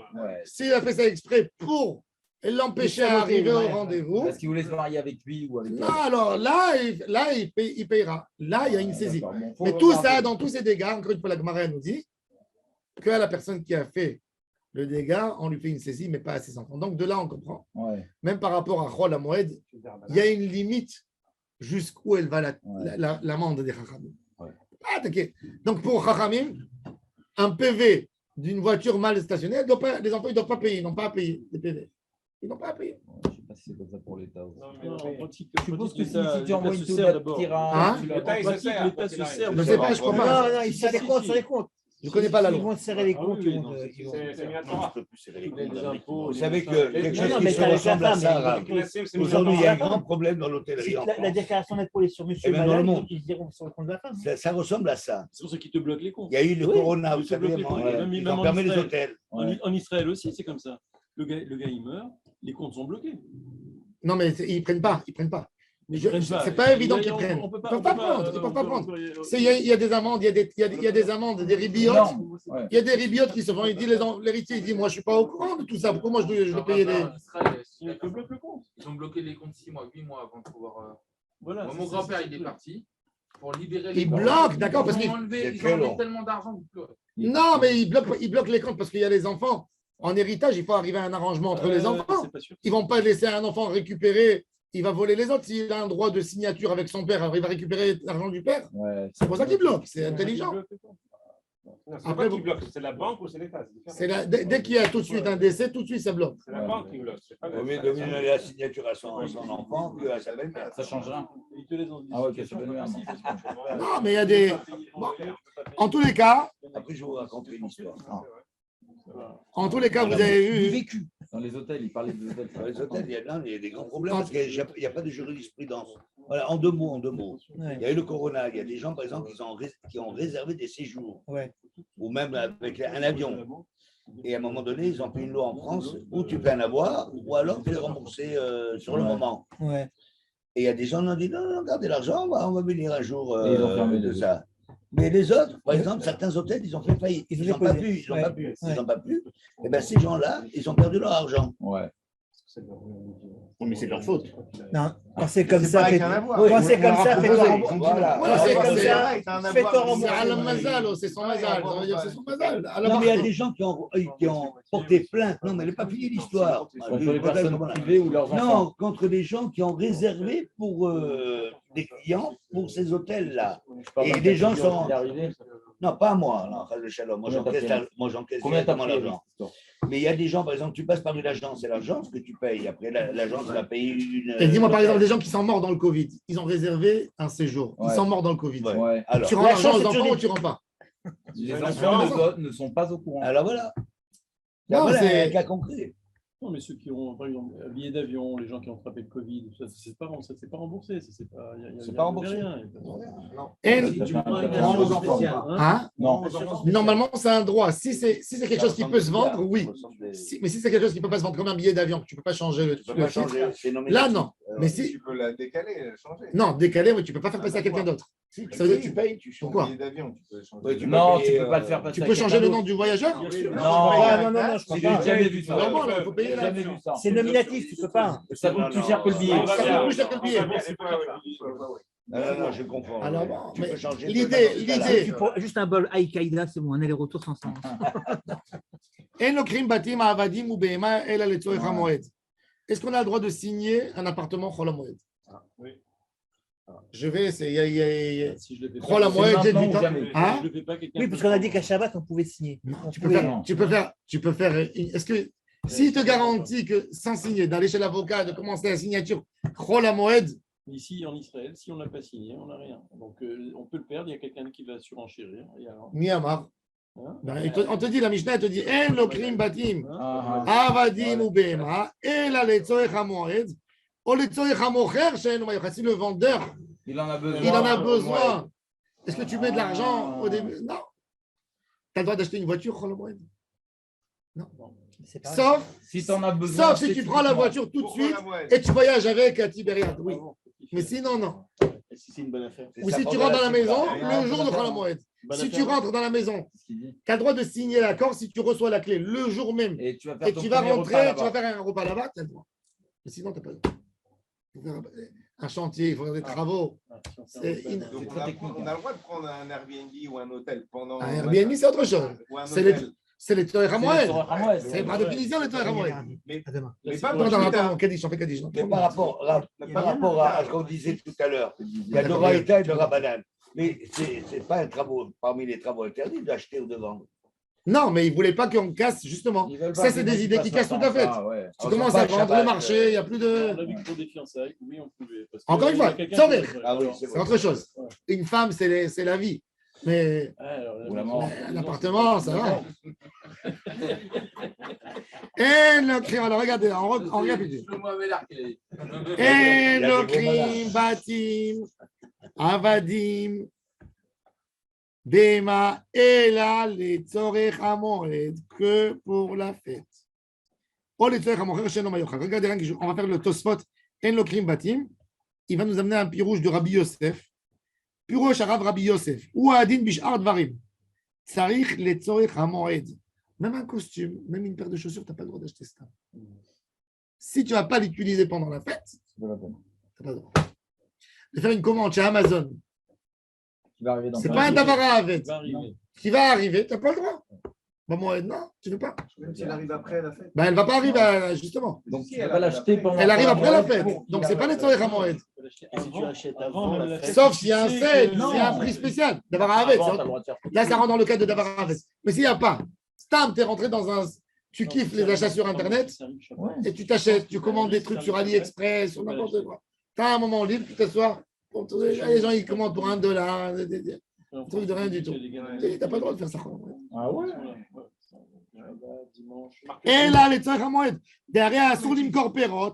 pour l'empêcher à arriver au rendez-vous, Parce qu'il voulait se marier avec lui ou avec non, alors là, il payera. Là, il y a une saisie. D'accord, bon, faut Mais tout ça, regarder. dans tous ces dégâts, encore une fois, la Gemara nous dit que la personne qui a fait le dégât, on lui fait une saisie, mais pas à ses enfants. Donc de là, on comprend. Ouais. Même par rapport à Chol Moed, il y a une limite jusqu'où elle va l'amende des Chachamim. Ouais. Ah, t'inquiète. Donc pour Chachamim, un PV d'une voiture mal stationnée, les enfants ne doivent pas payer, ils n'ont pas à payer des PV. Ils n'ont pas à payer. Je ne sais pas si c'est comme ça pour l'État aussi. Non, en pratique, Je suppose que l'État- si tu envoies une l'État se Toulette sert d'abord. Hein tu L'État, l'as il En se sert. pratique, l'État quoi se qu'il arrive. sert. Je ne sais pas, je crois pas. Non, ils serrent les comptes sur les comptes. Je ne connais pas la Ils loi. vont serrer les Ah comptes. oui, ils vont- non, ils vont- C'est bien On ne peut plus serrer les Les comptes. impôts, Vous les savez machins. que quelque Non, non, chose mais qui se t'as les ressemble à femmes, ça, mais- Rav. C'est Aujourd'hui, il y a un femmes. grand problème dans l'hôtellerie en La France. déclaration nette pour les sur monsieur Et même dans le madame, monde. ils diront sur le compte de la femme. Ça ressemble à ça. C'est pour ça qu'ils te bloquent les comptes. Il y a eu le Oui. corona, vous Ils te savez, bloquent les comptes. ils Même ont en fermé les Israël. hôtels. Ouais. En Israël aussi, c'est comme ça. Le gars, il meurt, les comptes sont bloqués. Non, mais ils ne prennent pas. Ils prennent pas. Mais Je- ils prennent c'est pas évident qu'ils On- prennent. on peut Ils peuvent pas prendre. Ils peuvent pas on peut- prendre. on peut- Il y a des amendes, il y a des amendes, des ribiotes. Non. Ouais. Il y a des ribiotes qui se font. Il dit l'héritier, il dit moi je ne suis pas au courant de tout ça. Pourquoi moi je dois payer les. En Israël, Ils te bloquent le compte. ils ont bloqué les comptes 6 mois, 8 mois avant de pouvoir. Voilà. Moi, c'est mon ça, grand-père, c'est il est le truc. parti pour libérer Ils comptes. bloquent, d'accord, parce Ils qu'ils- ont enlevé, c'est ils très ont enlevé long. tellement d'argent. vous pleurez. Non, mais ils bloquent les comptes parce qu'il y a les enfants. En héritage, il faut arriver à un arrangement entre les enfants. C'est pas sûr. Ils ne vont pas laisser un enfant récupérer. Il va voler les autres. S'il a un droit de signature avec son père, alors il va récupérer l'argent du père. Ouais. C'est pour ça qu'ils bloquent. C'est intelligent. Non, c'est Après, pas vous- qui bloque, c'est la banque ou c'est l'État. c'est différent. Dès qu'il y a tout de suite un décès, tout de suite ça bloque. C'est la banque qui bloque. c'est pas Au mieux le- de donner la signature à son enfant que à sa belle-mère. Ça change rien. Ils te laissent dans des Ah ouais, situations ok, c'est pas pas faciles. Non, mais il y a des. Bon, en tous les cas, Après, je vais vous raconter une histoire. en tous les cas, vous avez Du vu. vécu. Dans les hôtels, ils parlaient des hôtels. Dans les hôtels, il y a des grands problèmes parce qu'il n'y a pas de jurisprudence. Voilà, en deux mots. Ouais. Il y a eu le corona. Il y a des gens, par exemple, qui ont réservé des séjours, Ouais. ou même avec un avion. Et à un moment donné, ils ont pris une loi en France où tu peux en avoir, ou alors tu es remboursé sur le Ouais. moment. Ouais. Et il y a des gens qui ont dit non, non, gardez l'argent, on va venir un jour Et ils ont fermé de les ça. Mais les autres, par exemple, certains hôtels, ils ont fait faillite. Ils ont Ils n'ont pas déposé. pu. Ils n'ont Ouais. pas pu. Ouais. Ils n'ont pas pu. Et bien, ces gens-là, ils ont perdu leur argent. Ouais. Mais c'est de leur faute. Non, quand c'est comme C'est ça, pas faites- avec un avoir. quand c'est comme ça, faites-toi rembourser. Voilà. Voilà, Quand c'est c'est comme comme ça, faites-toi C'est rembourser. à la mazal, c'est son mazal. Ça veut dire c'est son mazal. À la Non, mais il y a marque. des gens qui ont porté plainte. Non, mais elle n'est pas finie l'histoire. Contre les personnes privées ou leurs enfants. Non, contre les gens qui ont réservé pour des clients pour ces hôtels-là. Je parle Et d'un les cas gens de figure sont- qui est arrivé. Non, pas moi, non, le shalom. Moi, Combien t'as j'encaisse payé j'encaisse Combien t'as directement payé l'argent. Mais il y a des gens, par exemple, tu passes par une agence, c'est l'agence que tu payes. Après, l'agence va payer une. Et dis-moi par exemple des gens qui sont morts dans le Covid. Ils ont réservé un séjour. Ils Ouais. sont morts dans le Covid. Ouais. Ouais. Alors, Tu rends La l'argent chance, aux c'est enfants toujours ou tu rends pas? Les Ouais, enfants ne sont pas au courant. alors voilà. Non, Voilà c'est- un cas concret. Non, mais ceux qui ont, par exemple, un billet d'avion, les gens qui ont attrapé le Covid, ça, c'est pas remboursé. Ça, c'est pas, C'est pas remboursé. rien. Et- Si tu prends une Rends assurance aux enfants. spéciale, hein, Hein? Non. Normalement, c'est un droit. Si c'est quelque chose qui peut se vendre, oui. Mais si c'est quelque chose qui ne peut pas se vendre comme un billet d'avion, que tu ne peux pas changer le Tu peux le pas titre, changer. c'est nominatif. là, non. Mais si. Tu peux la décaler, changer. Non, décalé, mais tu ne peux pas faire passer à quelqu'un d'autre. Si, Ça veut dire- tu payes, tu Ton changes. Pourquoi billet d'avion, tu peux changer. Ouais, tu Non, payer, tu peux pas le faire passer. Tu à peux quelqu'un changer le d'autre. nom du voyageur? Non, non, je crois j'ai pas. jamais vu ça. Normalement, là, il faut payer J'ai là. jamais vu ça. C'est nominatif, tu peux pas. Ça coûte plus cher que le billet. Ça coûte plus cher que le billet. Non, je comprends. Alors, bon, tu mais peux changer. l'idée- Juste un bol Aïkaïda, c'est bon, un aller-retour sans sens. אין לוקחים בתים העבדים ובהמה אלא לצורך המועד. Est-ce qu'on a le droit de signer un appartement חול המועד? oui. Je vais essayer. Si je le fais pas, חול המועד, j'ai maintenant du ou temps. jamais. Hein? je le fais pas, quelqu'un Oui, peut parce qu'on a le dit qu'à Shabbat, on pouvait signer. On Tu peux pouvait- faire. Est-ce que s'il te garantit que sans signer, d'aller chez l'avocat, de commencer la signature חול המועד, Ici, en Israël, si on n'a pas signé, on n'a rien. Donc, on peut le perdre. Il y a quelqu'un qui va surenchérir. Et alors, מי אמר? hein, On te dit, la Mishnah elle te dit, אין לוקחים בתים hein, עבדים ובהמה אלא לצורך המועד, או לצורך המוכר שאינו מיוחד. Si le vendeur, Il en a besoin. il en a besoin, est-ce que tu mets de l'argent au début? Non. Tu as le droit d'acheter une voiture חול המועד. C'est pareil. Sauf Si tu en as besoin. Sauf si tu prends la voiture tout de suite et tu voyages avec à Tibériade, oui. Mais sinon, non. Et si c'est une bonne affaire. Ou si tu rentres dans la maison, le jour de Chol HaMoed. Si tu rentres dans la maison, Ce qu'il dit. tu as le droit de signer l'accord si tu reçois la clé le jour même Et tu vas faire et ton tu vas premier rentrer, repas tu vas là-bas. faire un repas là-bas, tu as le droit. Mais sinon, tu n'as pas le droit. Il faut faire un chantier, il faut faire des travaux. C'est Donc C'est on très a, technique, on a le droit de prendre un Airbnb ou un hôtel pendant. Un Airbnb, c'est autre chose. Ou un C'est les- hôtel C'est les Torah Hamoed. Hamoed. C'est par définition les Torah Hamoed. Mais À demain. mais Attends, pas attends, Kaddish, on fait Kaddish. Mais par rapport à ce qu'on disait tout à l'heure, il y a de Raïta et de Rabbanan. Mais c'est pas un travaux, parmi les travaux interdits d'acheter ou de vendre. Non, mais ils ne voulaient pas qu'on casse, justement. Ils veulent pas Ça, que c'est les des mecs idées passent qui leur cassent tout temps à fait. ça, ouais. Tu Alors, commences c'est à pas vendre le Shabbat, marché, il n'y a plus On de. a vu que pour des fiançailles, oui, on pouvait. Parce que Encore une il y a fois, quelqu'un sans qui- rire. Ah oui, C'est vrai. autre chose. Ouais. Une femme, c'est la vie. Mais Ah, alors, Ou la mort. un appartement, ça va. Alors regardez, on récapitule. Le mot Mélar qu'il a dit. Enokrim, Batim, Avadim, Bema, Ela, les Tzorech Hamoed, que pour la fête. Oh, les Tzorech Hamoed, regardez, on va faire le Tosfot, Enokrim, Batim. Il va nous amener un pirouge de Rabbi Yosef. Pirouge Arav Rabbi Yosef. Ou Adin Bishar Dvarim. Tsarich, les Tzorech Hamoed. Même un costume, même une paire de chaussures, tu n'as pas le droit d'acheter ça. Si tu ne vas pas l'utiliser pendant la fête, tu n'as pas le droit. De faire une commande chez Amazon, Qui va arriver dans c'est plein pas un de- davara avec. va arriver. Qui va arriver, tu n'as pas le droit. Maman, non, tu ne veux pas. Même si elle arrive après la fête. Ben, elle ne va pas arriver, justement. Donc, Si, tu ne elle peux pas arrive l'acheter après. pendant Elle arrive après la Moed fête. pour- Donc, ce n'est pas les Tzorech Hamoed. Et si tu achètes avant la fête, Sauf s'il y a un tu sais sale, que- s'il y a un Non. prix spécial. Davara avec. Avant, t'as le droit de faire- Là, ça rentre dans le cadre de davara avec. Mais s'il n'y a pas, Stam, tu es rentré dans un. Tu kiffes les achats sur Internet Ouais. et tu t'achètes, tu commandes des trucs sur AliExpress, sur n'importe quoi. Tu as un moment libre, tu t'assois. Les gens, ils commandent pour $1. Des trucs de rien du tout. Tu n'as pas le droit de faire ça. Ah ouais. Et là, les Tzorech Hamoed. Derrière, sur l'imcorpérot.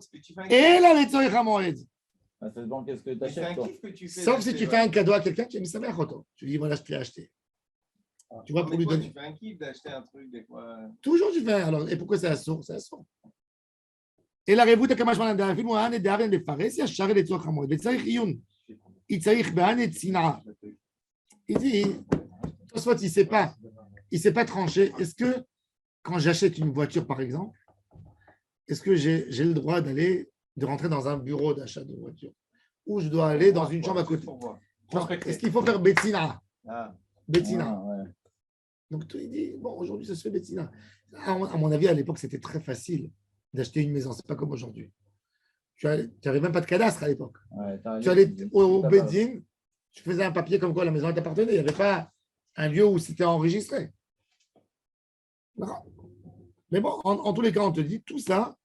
Et là, les Tzorech Hamoed. Ah, ça dépend qu'est-ce que tu Mais c'est un achètes, toi. kiff que tu fais. Sauf si tu fais un cadeau à quelqu'un, tu as mis sa mère photo. Tu lui dis, voilà, je t'ai acheté. Tu vois, pour lui donner. Tu fais un kiff d'acheter un truc des fois. Toujours tu fais. Alors, et pourquoi c'est assourd? C'est assourd. Et la révoute, comme je m'en ai dit, moi, des Arènes des Phares, il y a charré les Tzorech Hamoed. Les Tzarich Iyun. Il Tzarich Behan et Tzina. Il dit, Tosfot, il ne sait pas trancher. Est-ce que quand j'achète une voiture, par exemple, est-ce que j'ai le droit de rentrer dans un bureau d'achat de voiture ou je dois aller dans une chambre à côté? Non, est-ce qu'il faut faire Betsina? Ah. Betsina. Ah, ouais. Donc, il dit, bon, aujourd'hui, ça se fait Betsina. À mon avis, à l'époque, c'était très facile d'acheter une maison. Ce n'est pas comme aujourd'hui. Tu n'avais même pas de cadastre à l'époque. Ouais, Tu allais au Beddin, tu faisais un papier comme quoi la maison t'appartenait. Il n'y avait pas un lieu où c'était enregistré. D'accord. Mais bon, en tous les cas, on te dit, tout ça,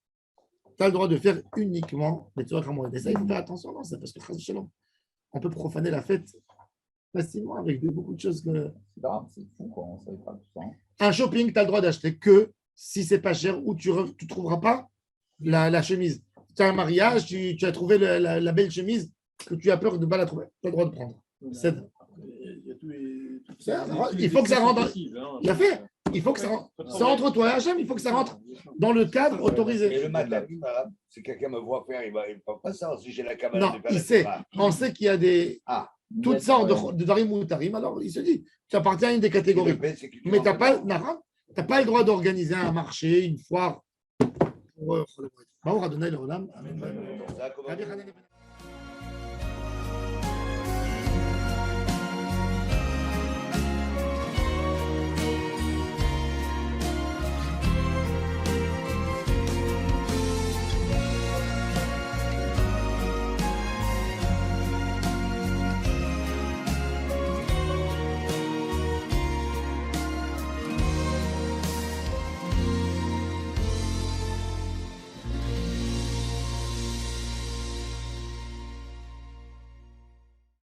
tu as le droit de faire uniquement les Tzorech Hamoed. Et ça, il faut faire attention, non, c'est parce que Chas v'Shalom, on peut profaner la fête facilement avec beaucoup de choses. C'est grave, c'est fou, quoi. On ne savait pas tout ça. Un shopping, tu as le droit d'acheter que si c'est pas cher ou tu ne trouveras pas la chemise. Tu as un mariage, tu as trouvé la belle chemise que tu as peur de ne pas la trouver. Tu as le droit de prendre. C'est- Il faut que ça rentre. Il a fait. Il faut que ça rentre. C'est entre toi et Hachem, il faut que ça rentre dans le cadre Et autorisé. le matin, si quelqu'un me voit faire, il ne va pas savoir si j'ai la cabane. Non, il sait. On sait qu'il y a toutes sortes Ouais. de darim ou tarim. Alors, il se dit, tu appartiens à une des catégories. Mais tu n'as pas le droit d'organiser un marché, une foire. Pour Baruch Adonai Leolam. Amen. Ça a commencé.